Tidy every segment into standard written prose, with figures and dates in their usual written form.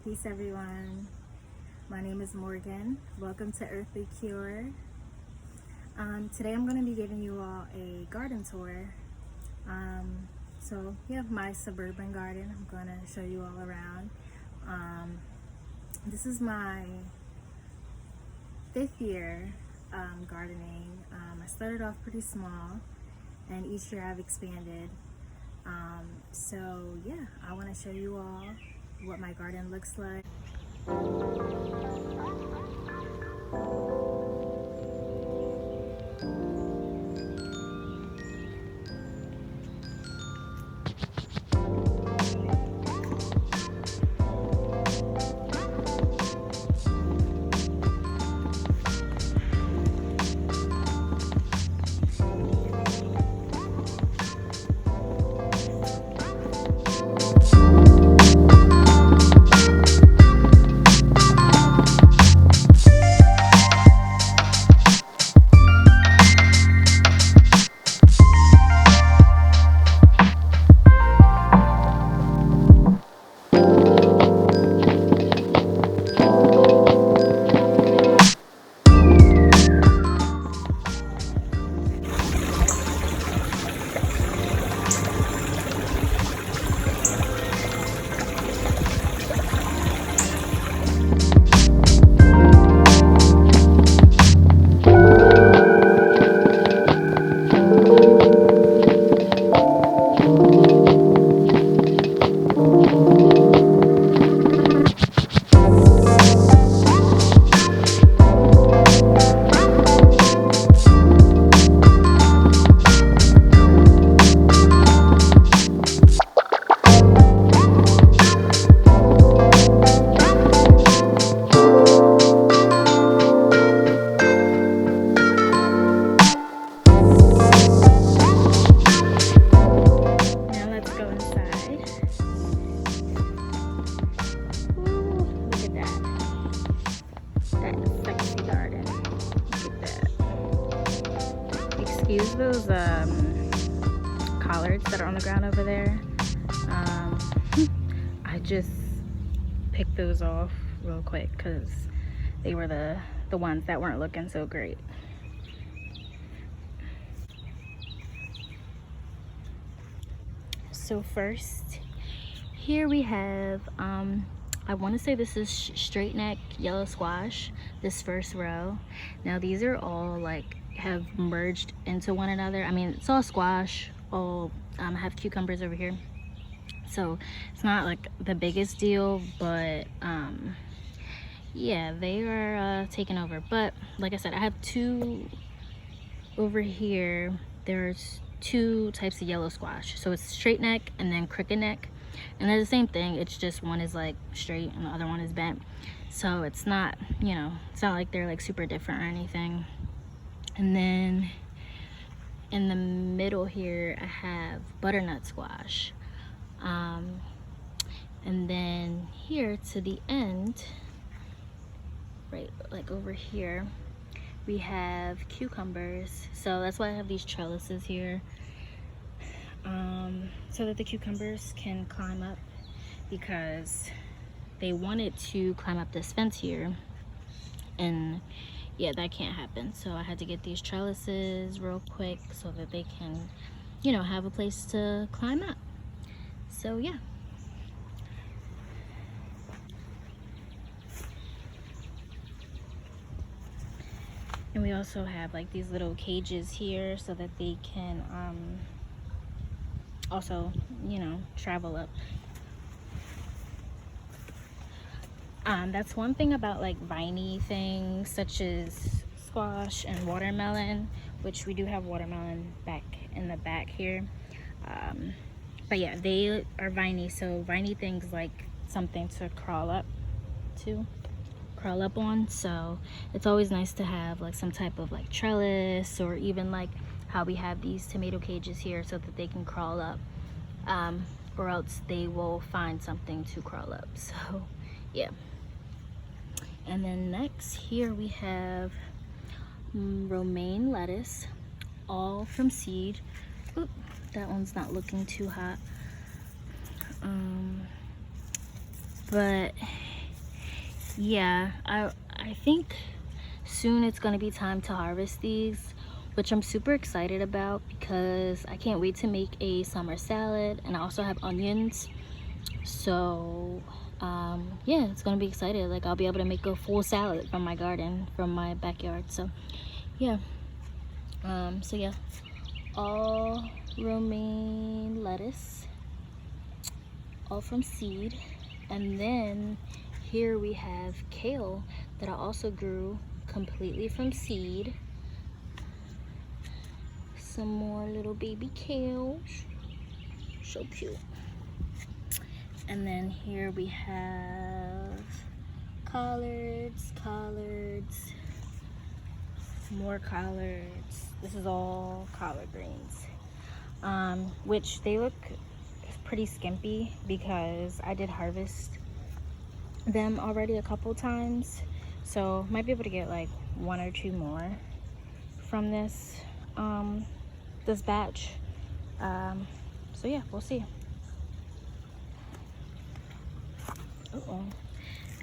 Peace everyone. My name is Morgan. Welcome to Earthly Cure. Today I'm going to be giving you all a garden tour. So we have my suburban garden. I'm going to show you all around. This is my 5th year gardening. I started off pretty small and each year I've expanded. So yeah, I want to show you all what my garden looks like. Excuse those collards that are on the ground over there. I just picked those off real quick because they were the ones that weren't looking so great. So first, here we have I want to say this is straight neck yellow squash, this first row. Now these are all like have merged into one another. I mean, it's all squash, all have cucumbers over here, so it's not like the biggest deal, but yeah, they are taking over. But like I said, I have two over here. There's two types of yellow squash, so it's straight neck and then crooked neck, and they're the same thing. It's just one is like straight and the other one is bent, so it's not, you know, it's not like they're like super different or anything. And then in the middle here I have butternut squash, and then here to the end, right like over here, we have cucumbers. So that's why I have these trellises here, so that the cucumbers can climb up, because they wanted to climb up this fence here, and yeah, that can't happen. So I had to get these trellises real quick so that they can, you know, have a place to climb up. So yeah. And we also have like these little cages here so that they can also, you know, travel up. That's one thing about like viney things such as squash and watermelon, which we do have watermelon back in the back here. But yeah, they are viney, so viney things like something to crawl up on. So it's always nice to have like some type of like trellis, or even like how we have these tomato cages here so that they can crawl up, or else they will find something to crawl up. So yeah. And then next here we have romaine lettuce, all from seed. Oop, that one's not looking too hot. But yeah, I think soon it's gonna be time to harvest these, which I'm super excited about because I can't wait to make a summer salad, and I also have onions. So yeah, it's gonna be excited. Like, I'll be able to make a full salad from my garden, from my backyard. So yeah, so yeah, all romaine lettuce, all from seed. And then here we have kale that I also grew completely from seed. Some more little baby kales, so cute. And then here we have collards, more collards. This is all collard greens, which they look pretty skimpy because I did harvest them already a couple times, so might be able to get like 1 or 2 more from this this batch. So yeah, we'll see.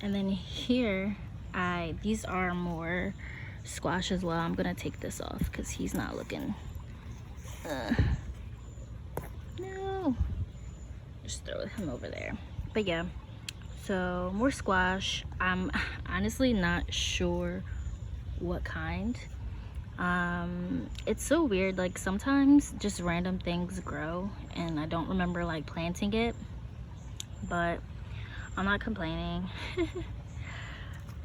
And then here, these are more squash as well. I'm gonna take this off because he's not looking. No, just throw him over there. But yeah, so more squash. I'm honestly not sure what kind. It's so weird, like sometimes just random things grow and I don't remember like planting it, but I'm not complaining.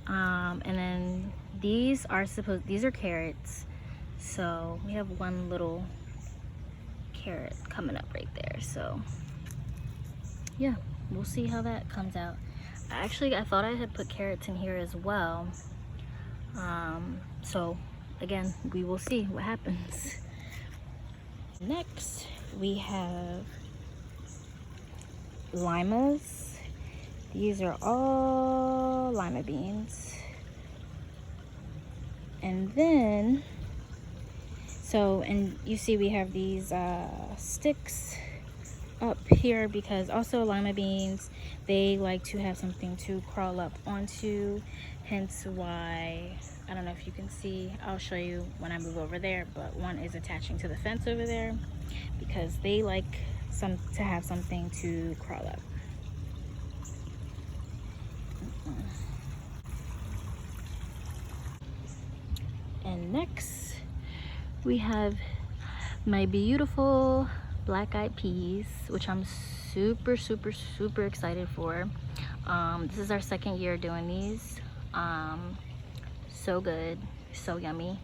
And then these are carrots, so we have one little carrot coming up right there. So yeah, we'll see how that comes out. Actually, I thought I had put carrots in here as well, so again, we will see what happens. Next we have limas. These are all lima beans. And then, and you see we have these sticks up here because also lima beans, they like to have something to crawl up onto, hence why, I don't know if you can see, I'll show you when I move over there, but one is attaching to the fence over there because they like to have something to crawl up. And next we have my beautiful black-eyed peas, which I'm super excited for. This is our second year doing these. So good, so yummy.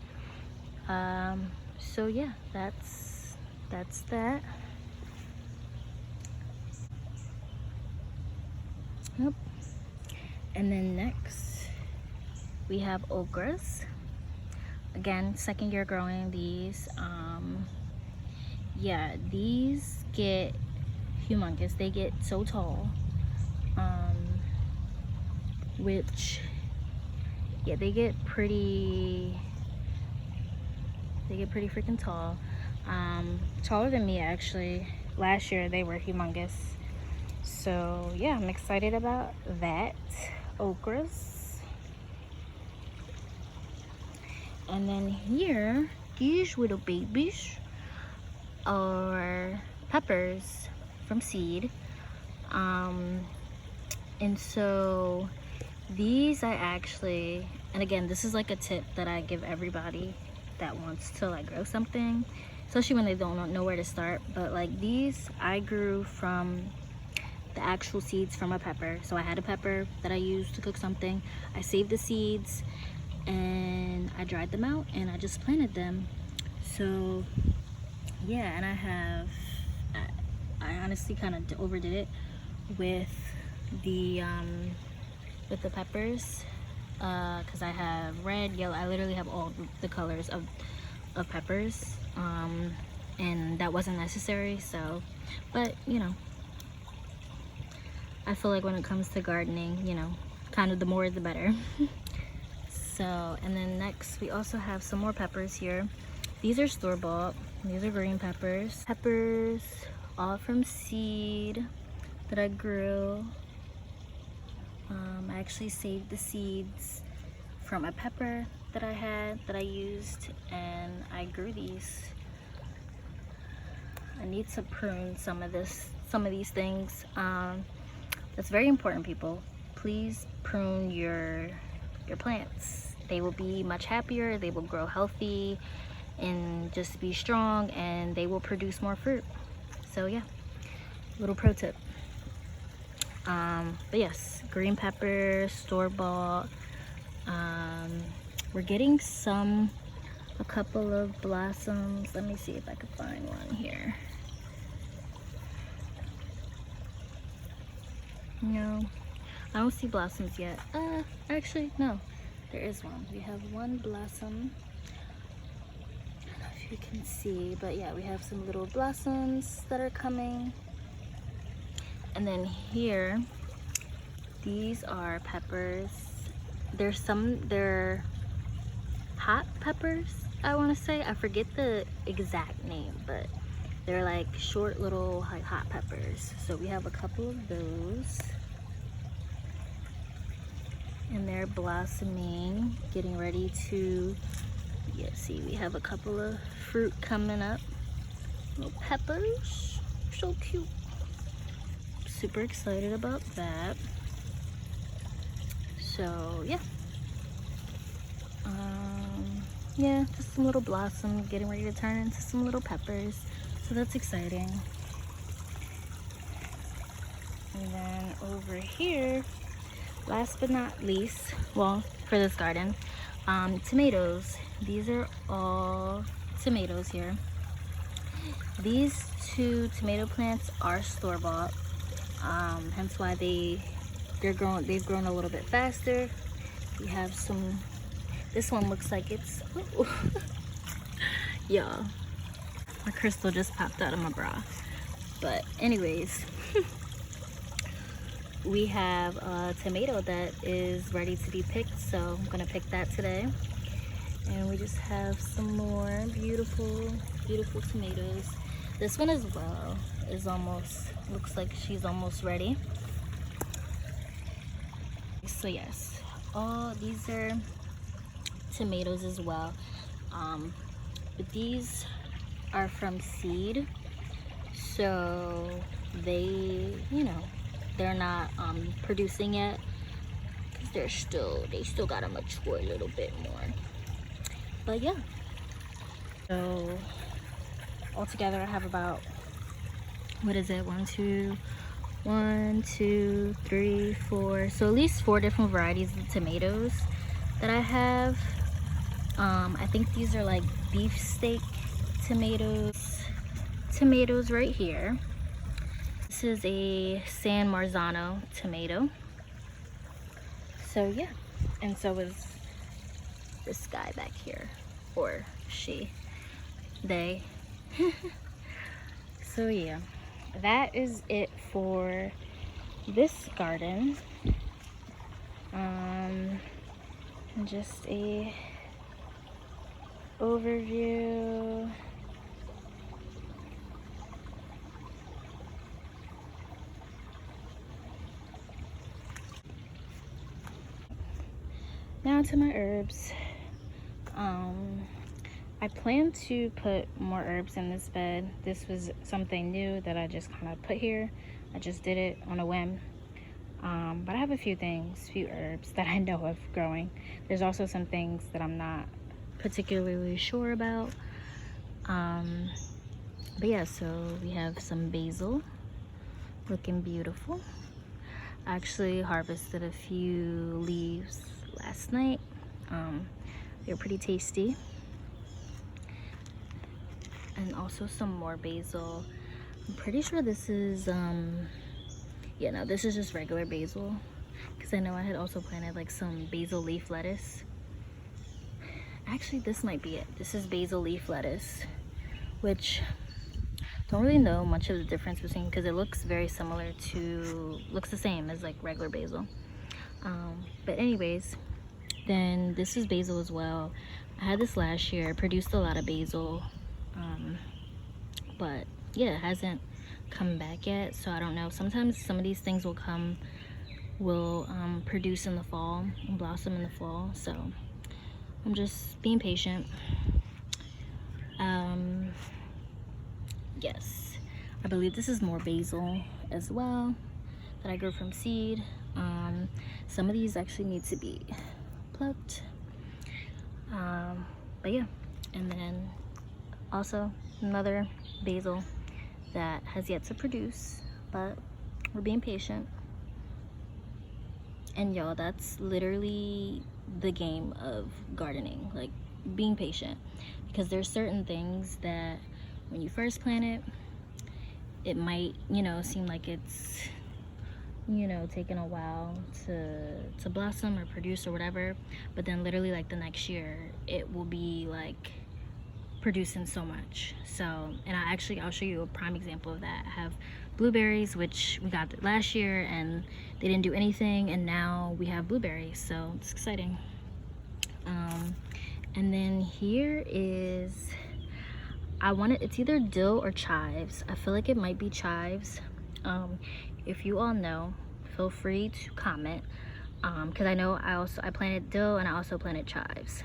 So yeah, that's that. Yep. And then next we have okras. Again, second year growing these. Yeah, these get humongous. They get so tall, which, yeah, they get pretty freaking tall. Taller than me actually. Last year they were humongous. So yeah, I'm excited about that. Okras. And then here, these little babies are peppers from seed. And so these I actually, and again, this is like a tip that I give everybody that wants to like grow something, especially when they don't know where to start. But like these, I grew from the actual seeds from a pepper. So I had a pepper that I used to cook something. I saved the seeds and I dried them out and I just planted them. So yeah, and I honestly kind of overdid it with the peppers, because I have red, yellow, I literally have all the colors of peppers, and that wasn't necessary. So, but you know, I feel like when it comes to gardening, you know, kind of the more the better. So, and then next we also have some more peppers here. These are store-bought. These are green peppers. Peppers all from seed that I grew. I actually saved the seeds from a pepper that I had that I used, and I grew these. I need to prune some of these things. That's very important, people. Please prune your plants. They will be much happier, they will grow healthy and just be strong, and they will produce more fruit. So yeah, little pro tip. But yes, green pepper, store-bought. We're getting a couple of blossoms. Let me see if I can find one here. No, I don't see blossoms yet. Actually, no, there is one. We have one blossom. I don't know if you can see, but yeah, we have some little blossoms that are coming. And then here, these are peppers. They're hot peppers, I want to say. I forget the exact name, but they're like short little like hot peppers. So we have a couple of those, and they're blossoming, getting ready to, yeah, see, we have a couple of fruit coming up. Little peppers, so cute. Super excited about that. So yeah, yeah, just some little blossom getting ready to turn into some little peppers, so that's exciting. And then over here, last but not least, well, for this garden, tomatoes. These are all tomatoes here. These two tomato plants are store-bought, hence why they've grown a little bit faster. We have some. This one looks like it's, y'all, my crystal just popped out of my bra. But anyways, we have a tomato that is ready to be picked, so I'm gonna pick that today. And we just have some more beautiful tomatoes. This one as well is almost, looks like she's almost ready. So yes, all these are tomatoes as well, but these are from seed, so they, you know, they're not producing yet, because they still gotta mature a little bit more. But yeah, so altogether I have about, what is it, 1 2 3 4, so at least 4 different varieties of tomatoes that I have. I think these are like beefsteak tomatoes right here. This is a San Marzano tomato. So yeah, and so is this guy back here, or she, they. So yeah, that is it for this garden. Just a overview. Now to my herbs. I plan to put more herbs in this bed. This was something new that I just kind of put here. I just did it on a whim. But I have a few herbs that I know of growing. There's also some things that I'm not particularly sure about. But yeah, so we have some basil, looking beautiful. I actually harvested a few leaves last night. They're pretty tasty. And also some more basil. I'm pretty sure this is yeah, no, this is just regular basil, because I know I had also planted like some basil leaf lettuce. Actually, this might be it. This is basil leaf lettuce, which don't really know much of the difference between, because it looks very similar to, looks the same as like regular basil. But anyways, then this is basil as well. I had this last year, produced a lot of basil, but yeah, it hasn't come back yet, so I don't know. Sometimes some of these things will come will produce in the fall and blossom in the fall. So I'm just being patient. Yes, I believe this is more basil as well that I grew from seed. Some of these actually need to be plucked. But yeah, and then also another basil that has yet to produce, but we're being patient. And y'all, that's literally the game of gardening, like being patient, because there's certain things that when you first plant it, it might, you know, seem like it's, you know, taking a while to blossom or produce or whatever, but then literally like the next year it will be like producing so much. So, and I'll show you a prime example of that. I have blueberries, which we got last year and they didn't do anything, and now we have blueberries, so it's exciting. And then here is, it's either dill or chives. I feel like it might be chives. If you all know, feel free to comment, because I know I planted dill and I also planted chives,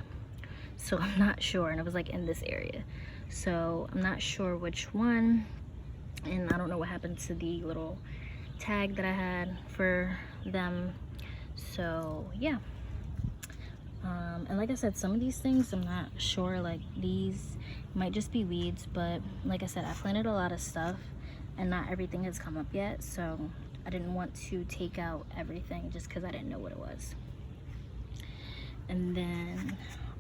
so I'm not sure, and it was like in this area, so I'm not sure which one, and I don't know what happened to the little tag that I had for them. So yeah, and like I said, some of these things I'm not sure, like these might just be weeds, but like I said, I planted a lot of stuff and not everything has come up yet, so I didn't want to take out everything just because I didn't know what it was. And then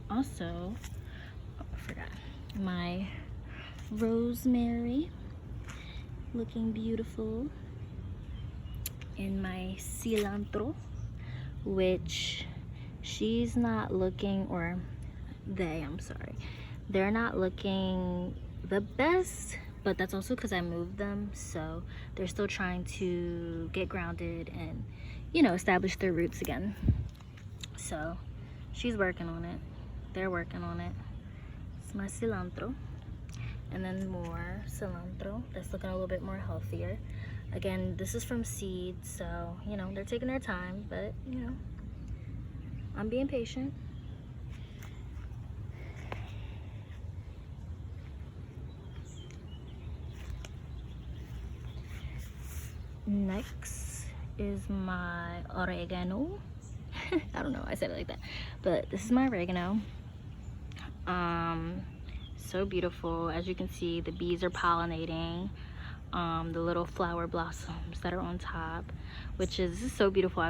also, I forgot, my rosemary looking beautiful, and my cilantro, which she's not looking, or I'm sorry, they're not looking the best, but that's also because I moved them, so they're still trying to get grounded and, you know, establish their roots again. So she's working on it, they're working on it. It's my cilantro, and then more cilantro that's looking a little bit more healthier. Again, this is from seed, so you know, they're taking their time, but you know, I'm being patient. Next is my oregano. I don't know, I said it like that, but this is my oregano. So beautiful. As you can see, the bees are pollinating the little flower blossoms that are on top, which is so beautiful. I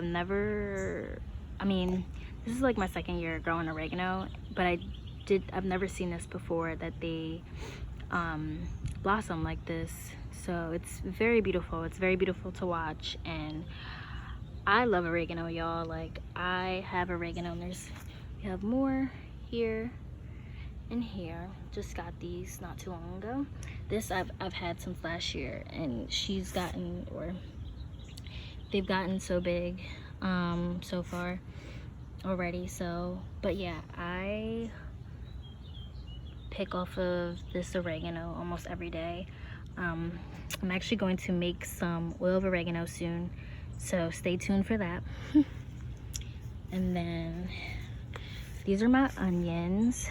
mean, this is like my second year growing oregano, but I've never seen this before, that they blossom like this. So it's very beautiful. It's very beautiful to watch, and I love oregano, y'all. Like, I have oregano, and we have more here and here. Just got these not too long ago. This I've had since last year, and they've gotten so big so far already. So, but yeah, I pick off of this oregano almost every day. I'm actually going to make some oil of oregano soon, so stay tuned for that. And then these are my onions.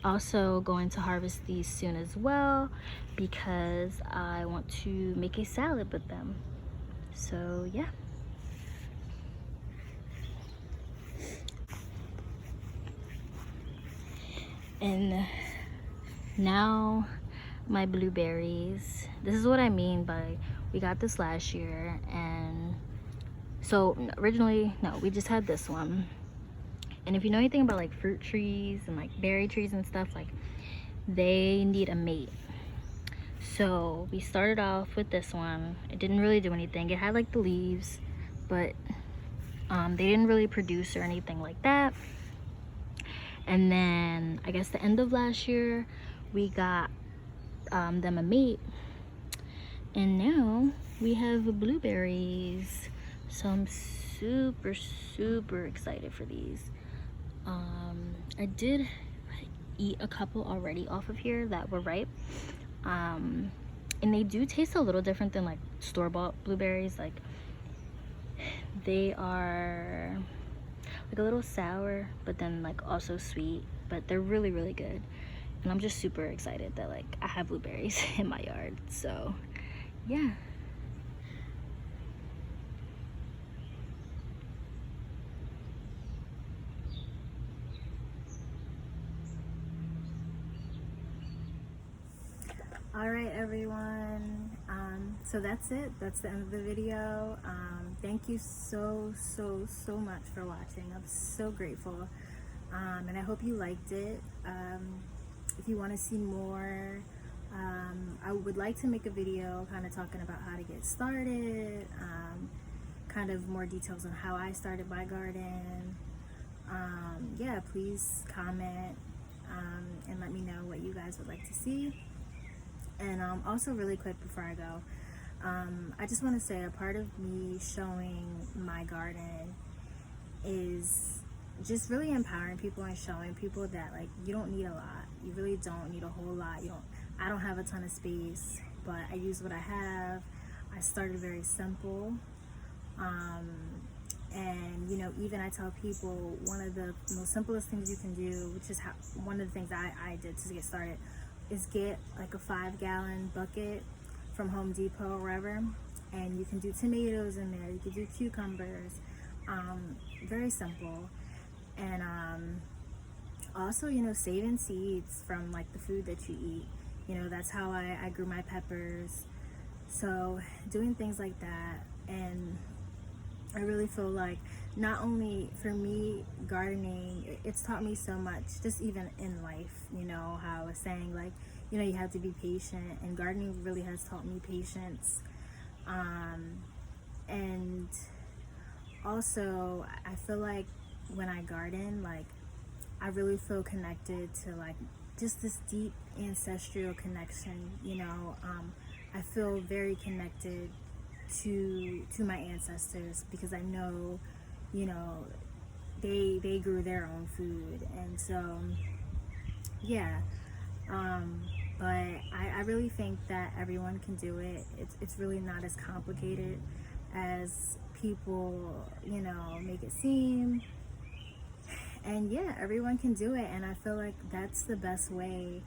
Also going to harvest these soon as well, because I want to make a salad with them. So yeah. And now my blueberries. This is what I mean by, we got this last year, and so originally, no, we just had this one. And if you know anything about like fruit trees and like berry trees and stuff, like they need a mate. So we started off with this one. It didn't really do anything. It had like the leaves, but they didn't really produce or anything like that. And then I guess the end of last year, we got them a mate, and now we have blueberries. So I'm super excited for these. I did eat a couple already off of here that were ripe, and they do taste a little different than like store-bought blueberries. Like, They are like a little sour, but then like also sweet, but they're really, really good. And I'm just super excited that like I have blueberries in my yard. So yeah. All right, everyone, so that's it. That's the end of the video. Thank you so much for watching. I'm so grateful, and I hope you liked it. If you want to see more, I would like to make a video kind of talking about how to get started, kind of more details on how I started my garden. Yeah, please comment, and let me know what you guys would like to see. And also really quick before I go, I just want to say a part of me showing my garden is just really empowering people and showing people that like you don't need a lot. You really don't need a whole lot. I don't have a ton of space, but I use what I have. I started very simple. And even I tell people one of the most simplest things you can do, which is one of the things I did to get started, is get like a 5-gallon bucket from Home Depot or wherever, and you can do tomatoes in there, you can do cucumbers, very simple. And also saving seeds from like the food that you eat, that's how I grew my peppers. So doing things like that, and I really feel like not only for me gardening, it's taught me so much, just even in life, how I was saying, like, you have to be patient, and gardening really has taught me patience. And also I feel like when I garden, like I really feel connected to like just this deep ancestral connection, I feel very connected to my ancestors, because I know, they grew their own food. And so yeah, but I really think that everyone can do it. It's really not as complicated as people make it seem. And yeah, everyone can do it, and I feel like that's the best way.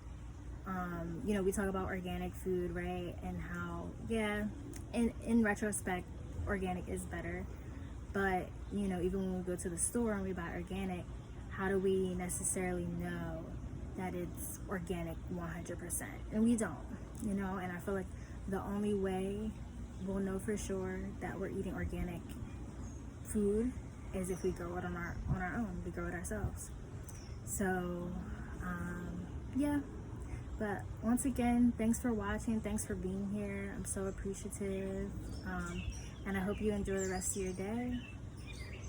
We talk about organic food, right? And how, yeah, in retrospect, organic is better. But, even when we go to the store and we buy organic, how do we necessarily know that it's organic 100%? And we don't, and I feel like the only way we'll know for sure that we're eating organic food is if we grow it on our own. We grow it ourselves. So, yeah. But once again, thanks for watching. Thanks for being here. I'm so appreciative. And I hope you enjoy the rest of your day.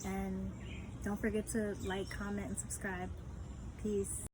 And don't forget to like, comment, and subscribe. Peace.